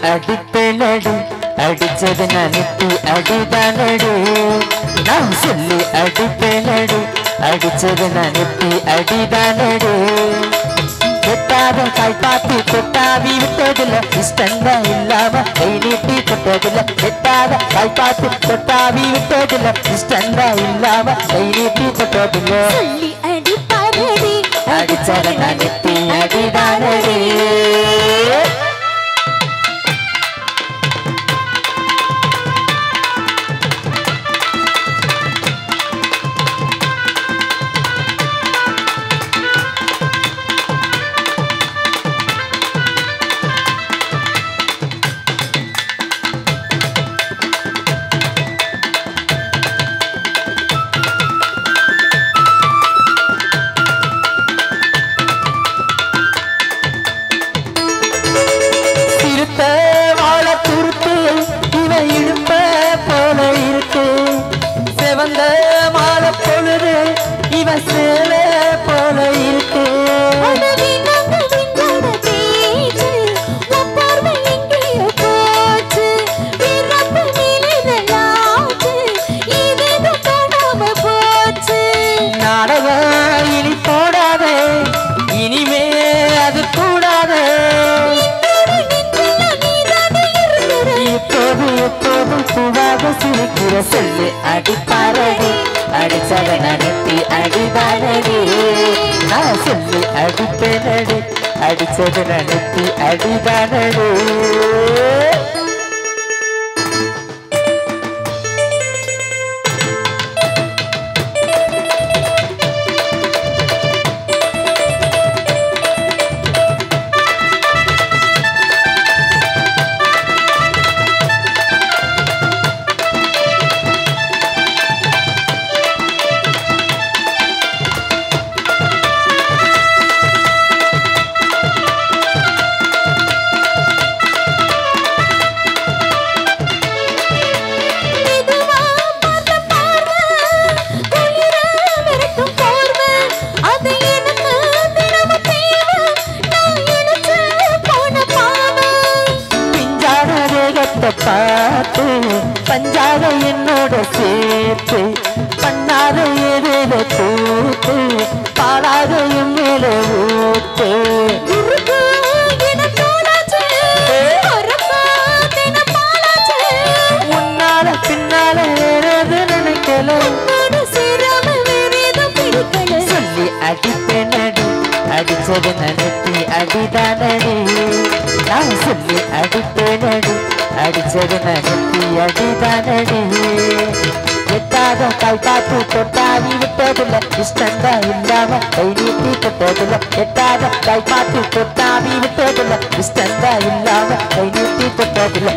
அடிப்பேனடி அடிச்சது நினைப்பி அடிதானடி நான் சொல்லி அடிப்பேனடி அடிச்சது நினைப்பி அடிதானடி கொட்டாத காய் பார்த்து கொட்டாவி விட்டதில்ல இஷ்டங்க இல்லாம கை நீட்டி கொட்டதில்ல கொட்டாத காய் பார்த்து கொட்டாவி விட்டதில்ல இஷ்டங்க இல்லாம கை நீட்டி கொட்டதில்ல சொல்லி அடிப்பாரடி அடிச்சத நினைப்பி அடிதானடி சொல்லி அடிப்பாரடி அடிச்சத நினைப்பி அடிதானடி நான் சொல்லி அடிப்பேனடி அடிச்சத நினைப்பி அடிதானடி பார்த்து பஞ்சாக என்னோட சேர்த்து பண்ணாத ஏதேத கூத்து பாடாத என் மேல ஊத்து உன்னால பின்னால ஏறது நினைக்கல சொல்லி அடிப்பேனடி அடிச்சது நினைப்பி அடிதானடி நான் சொல்லி அடிப்பேனடி அடிச்சது நினைப்பி அடிதானடி எட்டாத காய் பார்த்து தொட்டாவி விட்டதில்ல இஷ்டங்க இல்லாம கை நீட்டி கொட்டதில்ல எட்டாத காய் பார்த்து தொட்டாவி விட்டதில்ல இஷ்டங்க இல்லாம கை நீட்டி கொட்டதில்ல